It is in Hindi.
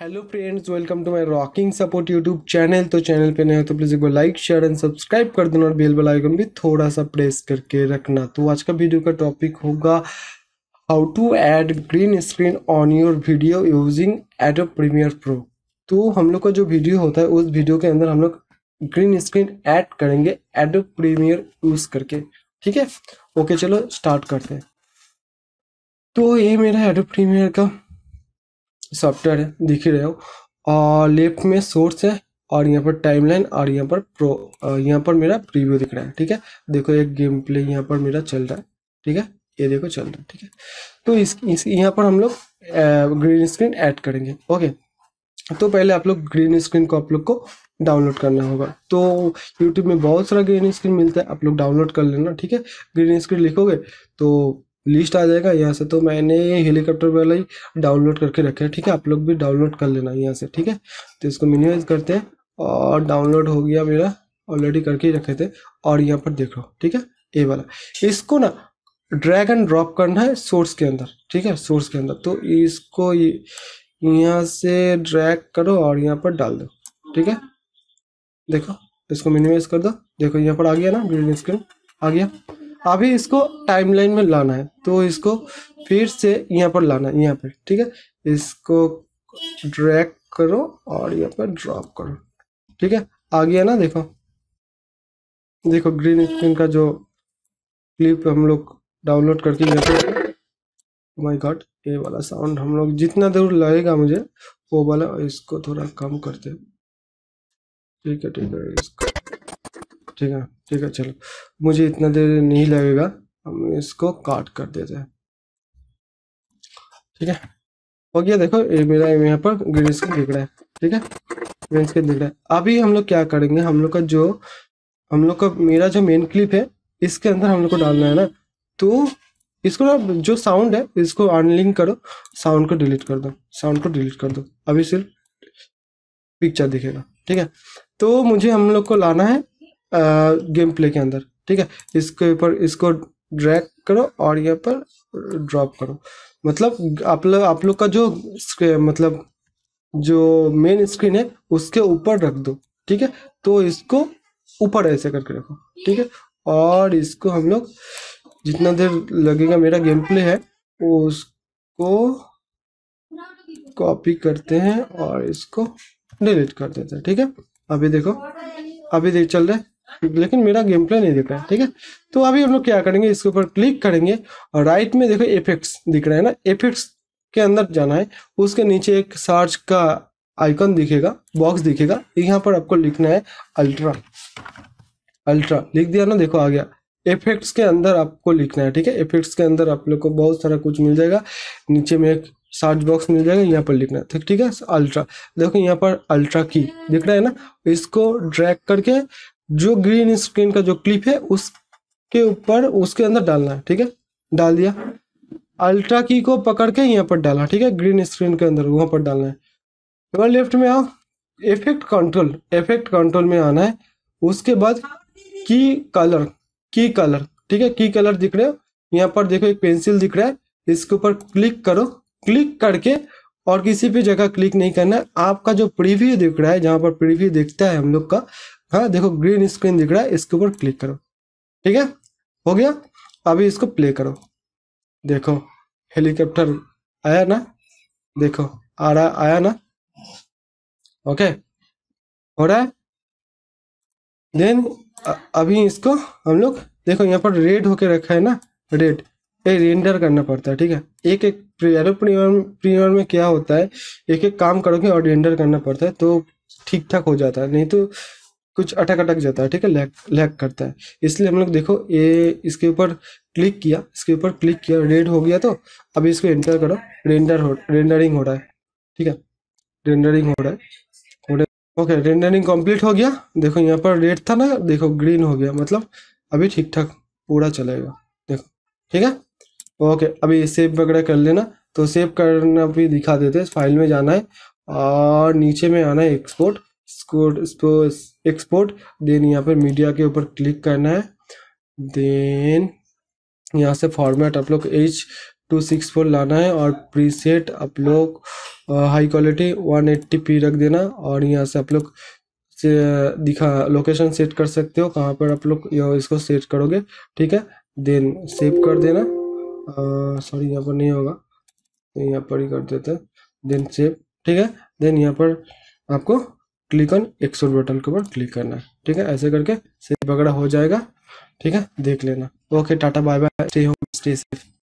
Hello friends, welcome to my rocking support YouTube channel. तो चैनल पे नए हो तो प्लीज़ एक बार लाइक शेयर एंड सब्सक्राइब कर देना और बेल आइकन भी थोड़ा सा प्रेस करके रखना। तो आज का वीडियो का टॉपिक होगा how to add green screen on your video using Adobe Premiere Pro. तो हम लोग का जो वीडियो होता है उस वीडियो के अंदर हम लोग ग्रीन स्क्रीन ऐड करेंगे एडोब प्रीमियर यूज करके। ठीक है, ओके चलो स्टार्ट करते हैं। तो ये मेरा एडोब प्रीमियर का सॉफ्टवेयर है, दिख ही रहे हो। और लेफ्ट में सोर्स है और यहाँ पर टाइमलाइन और यहाँ पर यहाँ पर मेरा प्रीव्यू दिख रहा है। ठीक है, देखो एक गेम प्ले यहाँ पर मेरा चल रहा है। ठीक है, ये देखो चल रहा है। ठीक है, तो इस यहाँ पर हम लोग ग्रीन स्क्रीन ऐड करेंगे। ओके, तो पहले आप लोग ग्रीन स्क्रीन को आप लोग को डाउनलोड करना होगा। तो यूट्यूब में बहुत सारा ग्रीन स्क्रीन मिलता है, आप लोग डाउनलोड कर लेना। ठीक है, ग्रीन स्क्रीन लिखोगे तो लिस्ट आ जाएगा यहाँ से। तो मैंने हेलीकॉप्टर वाला ही डाउनलोड करके रखा है। ठीक है, आप लोग भी डाउनलोड कर लेना यहाँ से। ठीक है, तो इसको मिनिमाइज करते हैं और डाउनलोड हो गया मेरा, ऑलरेडी करके ही रखे थे। और यहाँ पर देखो, ठीक है, ये वाला इसको ना ड्रैग एंड ड्रॉप करना है सोर्स के अंदर। ठीक है, सोर्स के अंदर तो इसको यहाँ से ड्रैग करो और यहाँ पर डाल दो। ठीक है, देखो इसको मिनिमाइज कर दो। देखो यहाँ पर आ गया ना, ग्रीन स्क्रीन आ गया। अभी इसको टाइमलाइन में लाना है तो इसको फिर से यहाँ पर लाना है, यहाँ पे। ठीक है, इसको ड्रैग करो और यहाँ पर ड्रॉप करो। ठीक है, आ गया ना। देखो देखो ग्रीन स्क्रीन का जो क्लिप हम लोग डाउनलोड करके यहाँ पे, माय गॉड, ये वाला साउंड हम लोग जितना दूर लगेगा मुझे वो वाला, इसको थोड़ा कम करते हैं। ठीक है ठीक है, इसको ठीक है ठीक है, चलो मुझे इतना देर नहीं लगेगा, हम इसको काट कर देते हैं। ठीक है, हो गया। देखो ये मेरा यहाँ पर ग्रीन स्क्रीन दिख रहा है। ठीक है, ग्रीन स्क्रीन दिख रहा है। अभी हम लोग क्या करेंगे, हम लोग का मेरा जो मेन क्लिप है इसके अंदर हम लोग को डालना है ना। तो इसको ना जो साउंड है इसको अनलिंक करो, साउंड को डिलीट कर दो, साउंड को डिलीट कर दो। अभी सिर्फ पिक्चर दिखेगा। ठीक है, तो मुझे हम लोग को लाना है गेम प्ले के अंदर। ठीक है, इसके ऊपर इसको ड्रैग करो और यहाँ पर ड्रॉप करो। मतलब आप लोग का जो मतलब जो मेन स्क्रीन है उसके ऊपर रख दो। ठीक है, तो इसको ऊपर ऐसे करके रखो। ठीक है, और इसको हम लोग जितना देर लगेगा मेरा गेम प्ले है उसको कॉपी करते हैं और इसको डिलीट कर देते हैं। ठीक है, अभी देखो, अभी देख चल रहा है लेकिन मेरा गेम प्ले नहीं दिख रहा है। ठीक है, तो अभी हम लोग क्या करेंगे, इसके ऊपर क्लिक करेंगे और राइट में देखो इफेक्ट्स दिख रहा है ना, इफेक्ट्स के अंदर जाना है। उसके नीचे एक सर्च का आइकन दिखेगा, बॉक्स दिखेगा, यहाँ पर आपको लिखना है अल्ट्रा। अल्ट्रा लिख दिया ना, देखो आ गया। इफेक्ट्स के अंदर आपको लिखना है। ठीक है, इफेक्ट्स के अंदर आप लोग को बहुत सारा कुछ मिल जाएगा, नीचे में एक सर्च बॉक्स मिल जाएगा, यहाँ पर लिखना है। ठीक है, अल्ट्रा। देखो यहाँ पर अल्ट्रा की दिख रहा है ना, इसको ड्रैग करके जो ग्रीन स्क्रीन का जो क्लिप है उसके ऊपर उसके अंदर डालना है। ठीक है, डाल दिया। अल्ट्रा की को पकड़ के यहाँ पर डालना। ठीक है, ग्रीन स्क्रीन के अंदर वहां पर डालना है। तो लेफ्ट में आओ, इफेक्ट कंट्रोल में आना है। उसके बाद की कलर, ठीक है, की कलर दिख रहे हो, यहाँ पर देखो एक पेंसिल दिख रहा है, इसके ऊपर क्लिक करो। क्लिक करके और किसी भी जगह क्लिक नहीं करना है, आपका जो प्रीव्यू दिख रहा है, जहां पर प्रीव्यू दिखता है हम लोग का, हाँ देखो ग्रीन स्क्रीन दिख रहा है, इसके ऊपर क्लिक करो। ठीक है, हो गया। अभी इसको प्ले करो। देखो हेलीकॉप्टर आया ना, देखो आ रहा, आया ना। ओके, हो रहा है। देन अभी इसको हम लोग देखो यहाँ पर रेड होके रखा है ना, रेड, ये रेंडर करना पड़ता है। ठीक है, एक एक प्रीमियर में क्या होता है, एक एक काम करोगे और रेंडर करना पड़ता है तो ठीक ठाक हो जाता है, नहीं तो कुछ अटक अटक जाता है। ठीक है, लैग करता है। इसलिए हम लोग देखो ये इसके ऊपर क्लिक किया, इसके ऊपर क्लिक किया, रेड हो गया। तो अभी इसको एंटर करो, रेंडरिंग हो रहा है। ठीक है, रेंडरिंग हो रहा है। ओके, रेंडरिंग कंप्लीट हो गया। देखो यहाँ पर रेड था ना, देखो ग्रीन हो गया, मतलब अभी ठीक ठाक पूरा चलेगा। देखो ठीक है, ओके। अभी सेव वगैरह कर लेना, तो सेव करना भी दिखा देते हैं। फाइल में जाना है और नीचे में आना है एक्सपोर्ट, एक्सपोर्ट। देन यहाँ पर मीडिया के ऊपर क्लिक करना है। देन यहाँ से फॉर्मेट आप लोग 264 लाना है और प्रीसेट आप लोग हाई क्वालिटी 180p रख देना। और यहाँ से आप लोग से दिखा लोकेशन सेट कर सकते हो कहाँ पर आप लोग इसको सेट करोगे, ठीक है। देन सेव कर देना। सॉरी यहाँ पर नहीं होगा, तो यहाँ पर ही कर देते हैं। देन सेव, ठीक है। देन यहाँ पर आपको क्लिक ऑन एक्सपोर्ट बटन के ऊपर क्लिक करना है, ठीक है। ऐसे करके सेव वगैरह हो जाएगा, ठीक है। देख लेना। Okay, tata bye bye, stay home stay safe.